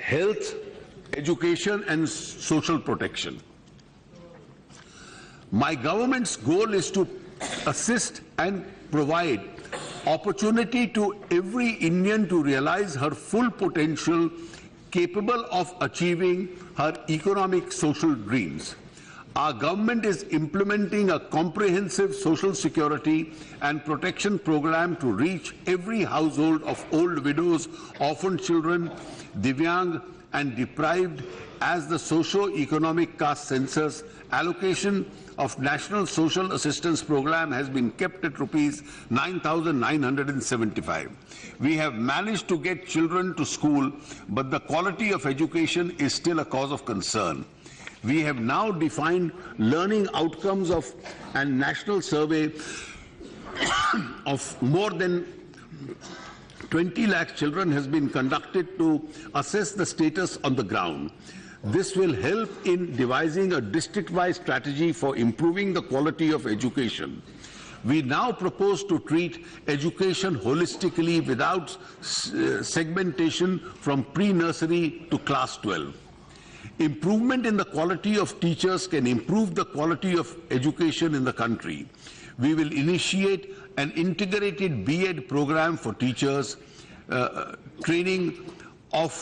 health, education and social protection. My government's goal is to assist and provide opportunity to every Indian to realize her full potential, capable of achieving her economic social dreams. Our government is implementing a comprehensive social security and protection program to reach every household of old widows, orphan children, Divyang and deprived as the socio-economic caste census. Allocation of National Social Assistance Program has been kept at rupees 9,975. We have managed to get children to school, but the quality of education is still a cause of concern. We have now defined learning outcomes of a national survey of more than 20 lakh children has been conducted to assess the status on the ground. This will help in devising a district-wide strategy for improving the quality of education. We now propose to treat education holistically without segmentation from pre-nursery to class 12. Improvement in the quality of teachers can improve the quality of education in the country. We will initiate an integrated B.Ed program for teachers, training of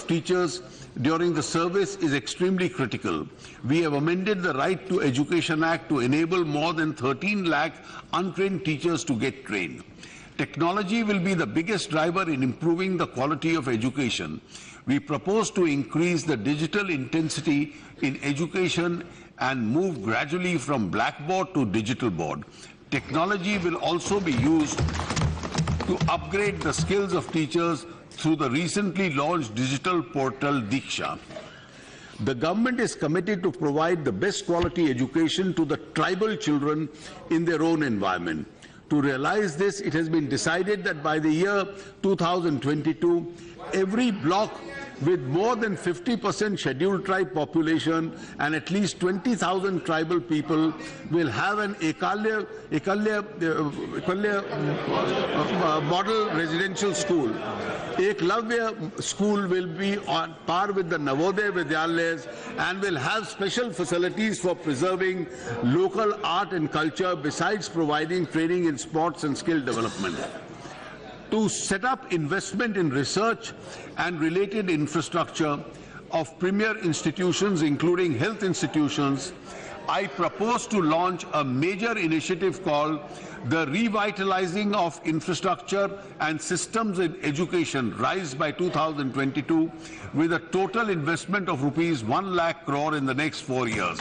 teachers during the service is extremely critical. We have amended the Right to Education Act to enable more than 13 lakh untrained teachers to get trained. Technology will be the biggest driver in improving the quality of education. We propose to increase the digital intensity in education and move gradually from blackboard to digital board. Technology will also be used to upgrade the skills of teachers through the recently launched digital portal Diksha. The government is committed to provide the best quality education to the tribal children in their own environment. To realize this, it has been decided that by the year 2022, every block with more than 50% scheduled tribe population and at least 20,000 tribal people will have an Ekalya model residential school. Eklavya school will be on par with the Navodaya Vidyalayas and will have special facilities for preserving local art and culture besides providing training in sports and skill development. To set up investment in research and related infrastructure of premier institutions, including health institutions, I propose to launch a major initiative called the Revitalizing of Infrastructure and Systems in Education, RISE by 2022, with a total investment of rupees 1 lakh crore in the next 4 years.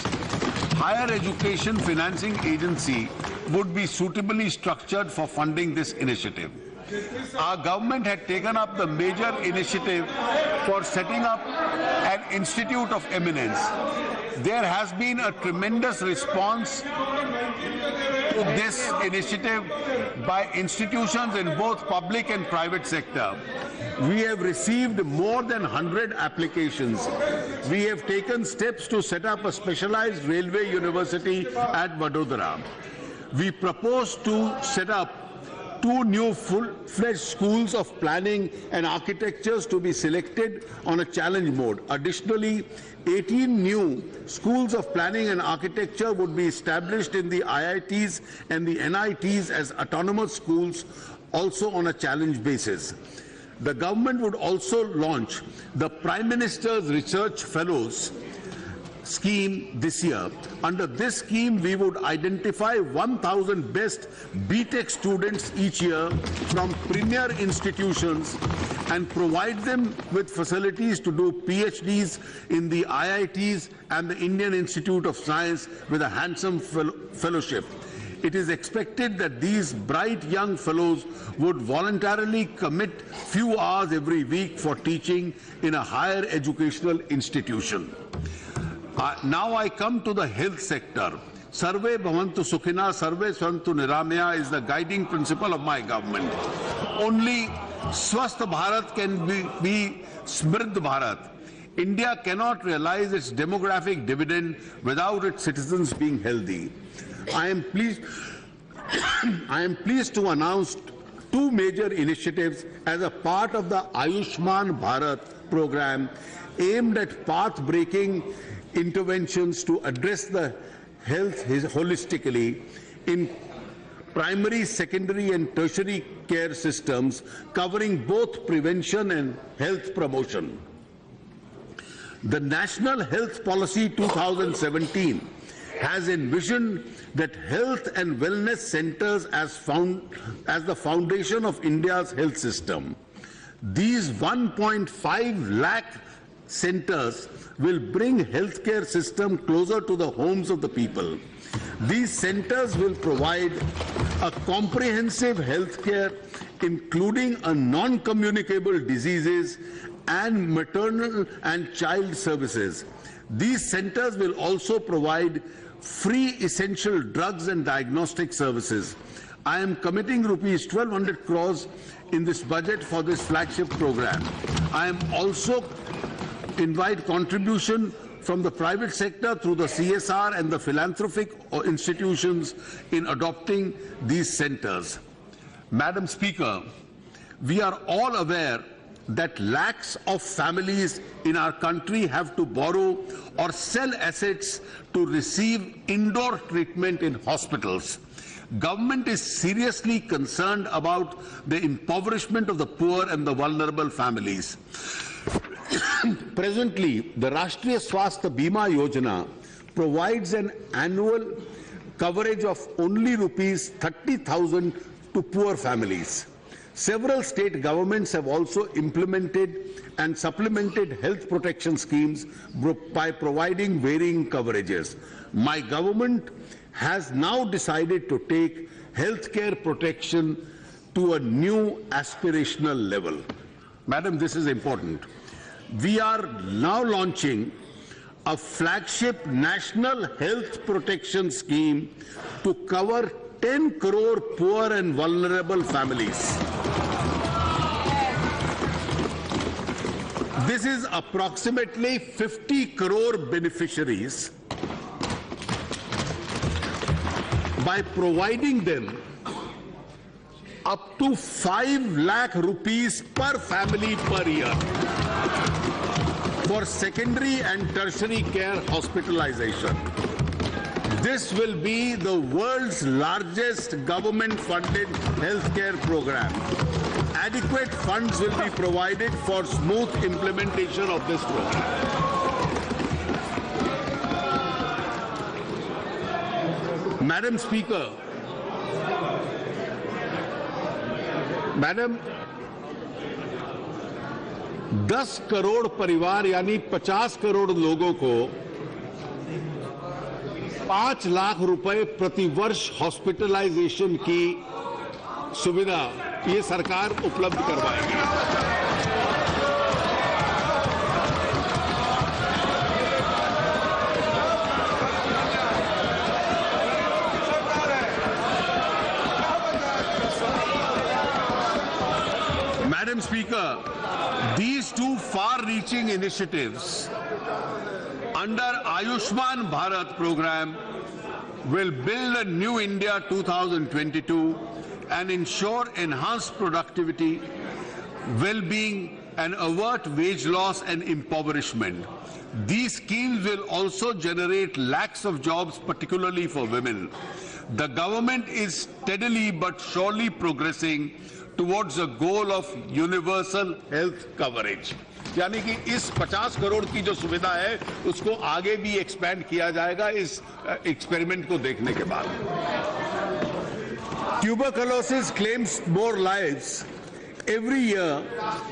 Higher Education Financing Agency would be suitably structured for funding this initiative. Our government had taken up the major initiative for setting up an Institute of Eminence. There has been a tremendous response to this initiative by institutions in both public and private sector. We have received more than 100 applications. We have taken steps to set up a specialized railway university at Vadodara. We propose to set up 2 new full-fledged schools of planning and architectures to be selected on a challenge mode. Additionally, 18 new schools of planning and architecture would be established in the IITs and the NITs as autonomous schools, also on a challenge basis. The government would also launch the Prime Minister's Research Fellows scheme this year. Under this scheme, we would identify 1,000 best BTech students each year from premier institutions and provide them with facilities to do PhDs in the IITs and the Indian Institute of Science with a handsome fellowship. It is expected that these bright young fellows would voluntarily commit few hours every week for teaching in a higher educational institution. Now I come to the health sector. Sarve bhavantu sukhina, sarve svantu niramaya is the guiding principle of my government. Only Swasth Bharat can be Smridh Bharat. India cannot realize its demographic dividend without its citizens being healthy. I am pleased to announce two major initiatives as a part of the Ayushman Bharat program aimed at path-breaking interventions to address the health holistically in primary, secondary and tertiary care systems, covering both prevention and health promotion. The National Health Policy 2017 has envisioned that health and wellness centers as the foundation of India's health system. These 1.5 lakh centers will bring healthcare system closer to the homes of the people. These centers will provide a comprehensive healthcare, including a non-communicable diseases and maternal and child services. These centers will also provide free essential drugs and diagnostic services. I am committing rupees 1,200 crores in this budget for this flagship program. I am also invite contribution from the private sector through the CSR and the philanthropic institutions in adopting these centers. Madam Speaker, we are all aware that lakhs of families in our country have to borrow or sell assets to receive indoor treatment in hospitals. Government is seriously concerned about the impoverishment of the poor and the vulnerable families. Presently, the Rashtriya Swasthya Bima Yojana provides an annual coverage of only rupees 30,000 to poor families. Several state governments have also implemented and supplemented health protection schemes by providing varying coverages. My government has now decided to take healthcare protection to a new aspirational level. Madam, this is important. We are now launching a flagship national health protection scheme to cover 10 crore poor and vulnerable families. This is approximately 50 crore beneficiaries. By providing them up to 5 lakh rupees per family per year for secondary and tertiary care hospitalization. This will be the world's largest government-funded healthcare program. Adequate funds will be provided for smooth implementation of this program. Madam Speaker, Madam, 10 crore परिवार यानी 50 करोड़ लोगों को 5 लाख रुपए प्रति वर्ष hospitalisation की सुविधा ये सरकार उपलब्ध करवाएगी। Madam Speaker, these two far-reaching initiatives under Ayushman Bharat program will build a new India 2022 and ensure enhanced productivity, well-being and avert wage loss and impoverishment. These schemes will also generate lakhs of jobs, particularly for women. The government is steadily but surely progressing towards a goal of universal health coverage. यानी कि इस 50 करोड़ की जो सुविधा है उसको आगे भी एक्सपेंड किया जाएगा इस एक्सपेरिमेंट को देखने के बाद। Tuberculosis claims more lives every year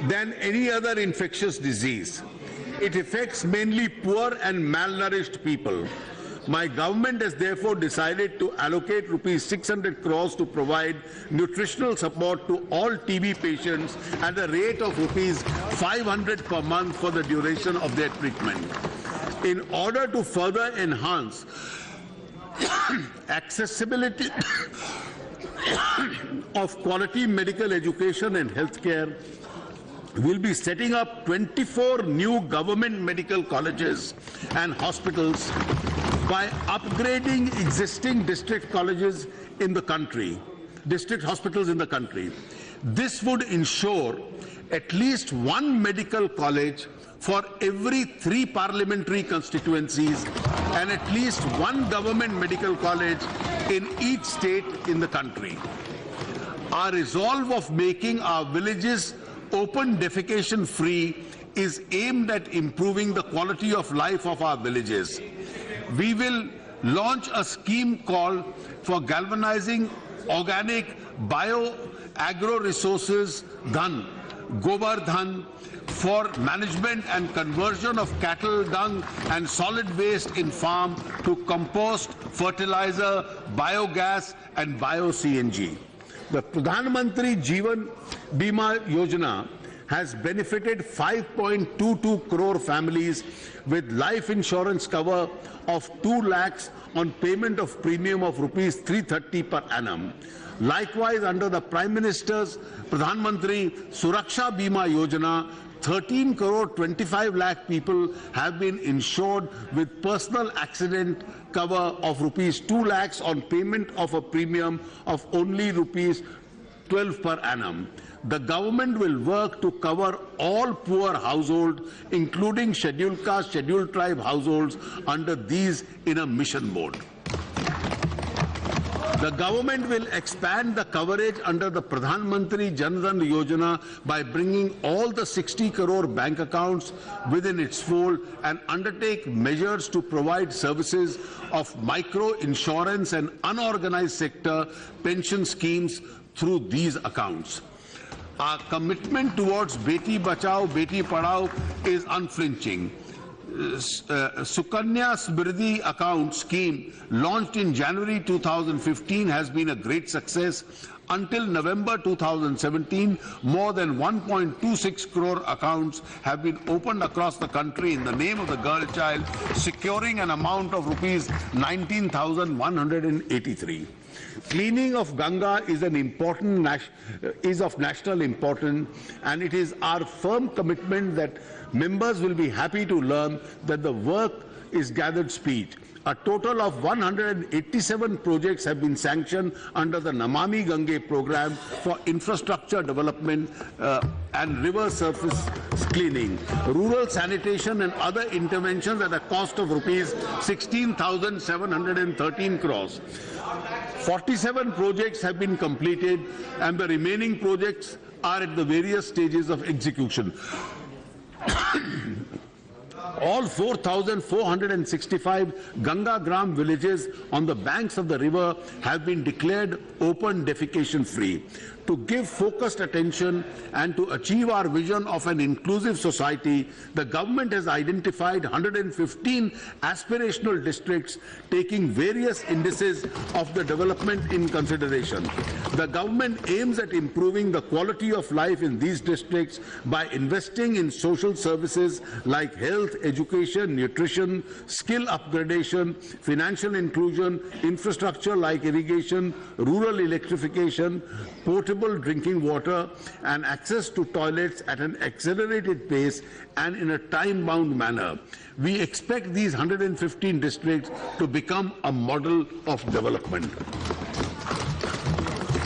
than any other infectious disease. It affects mainly poor and malnourished people. My government has therefore decided to allocate rupees 600 crores to provide nutritional support to all TB patients at a rate of rupees 500 per month for the duration of their treatment. In order to further enhance accessibility of quality medical education and healthcare, we'll be setting up 24 new government medical colleges and hospitals by upgrading existing district colleges in the country, district hospitals in the country. This would ensure at least one medical college for every 3 parliamentary constituencies and at least one government medical college in each state in the country. Our resolve of making our villages open defecation free is aimed at improving the quality of life of our villages. We will launch a scheme called for galvanizing organic bio-agro resources dhan, Gobar Dhan, for management and conversion of cattle dung and solid waste in farm to compost, fertilizer, biogas and bio-CNG. The Pradhan Mantri Jeevan Bima Yojana has benefited 5.22 crore families with life insurance cover of 2 lakhs on payment of premium of rupees 330 per annum. Likewise, under the Prime Minister's Pradhan Mantri Suraksha Bima Yojana, 13 crore 25 lakh people have been insured with personal accident cover of rupees 2 lakhs on payment of a premium of only rupees 12 per annum. The government will work to cover all poor households, including scheduled caste, scheduled tribe households, under these in a mission mode. The government will expand the coverage under the Pradhan Mantri Jan Dhan Yojana by bringing all the 60 crore bank accounts within its fold and undertake measures to provide services of micro insurance and unorganized sector pension schemes through these accounts. Our commitment towards Beti Bachao, Beti Padhao is unflinching. Sukanya Smriddhi account scheme launched in January 2015 has been a great success. Until November 2017, more than 1.26 crore accounts have been opened across the country in the name of the girl child, securing an amount of rupees 19,183. Cleaning of Ganga is of national importance, and it is our firm commitment that members will be happy to learn that the work is gathered speed. A total of 187 projects have been sanctioned under the Namami Gange program for infrastructure development and river surface cleaning, rural sanitation and other interventions at a cost of rupees 16,713 crores. 47 projects have been completed and the remaining projects are at the various stages of execution. All 4,465 Ganga Gram villages on the banks of the river have been declared open defecation free. To give focused attention and to achieve our vision of an inclusive society, the government has identified 115 aspirational districts taking various indices of the development in consideration. The government aims at improving the quality of life in these districts by investing in social services like health, education, nutrition, skill upgradation, financial inclusion, infrastructure like irrigation, rural electrification, potable drinking water and access to toilets at an accelerated pace and in a time-bound manner. We expect these 115 districts to become a model of development.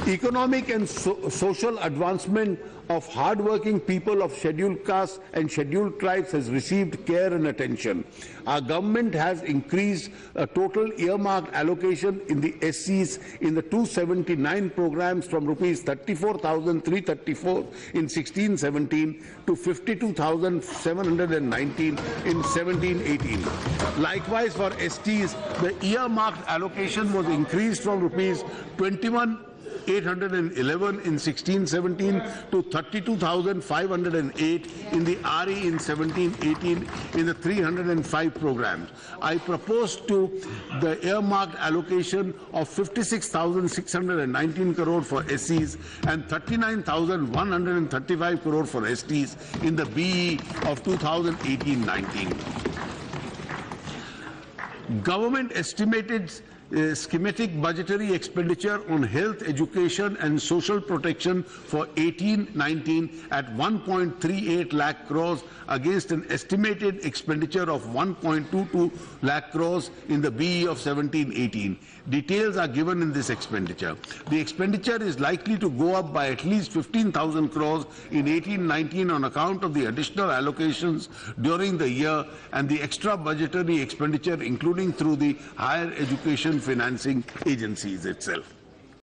Economic and social advancement of hard-working people of scheduled castes and scheduled tribes has received care and attention. Our government has increased a total earmarked allocation in the SCs in the 279 programs from rupees 34,334 in 16-17 to 52,719 in 17-18. Likewise, for STs, the earmarked allocation was increased from rupees 21,811 in 16-17 to 32,508 in the RE in 17-18 in the 305 programs. I propose to the earmarked allocation of 56,619 crore for SCs and 39,135 crore for STs in the BE of 2018-19. Government estimated schematic budgetary expenditure on health, education and social protection for 18-19 at 1.38 lakh crores against an estimated expenditure of 1.22 lakh crores in the BE of 17-18. Details are given in this expenditure. The expenditure is likely to go up by at least 15,000 crores in 18-19 on account of the additional allocations during the year and the extra budgetary expenditure, including through the higher education financing agencies itself.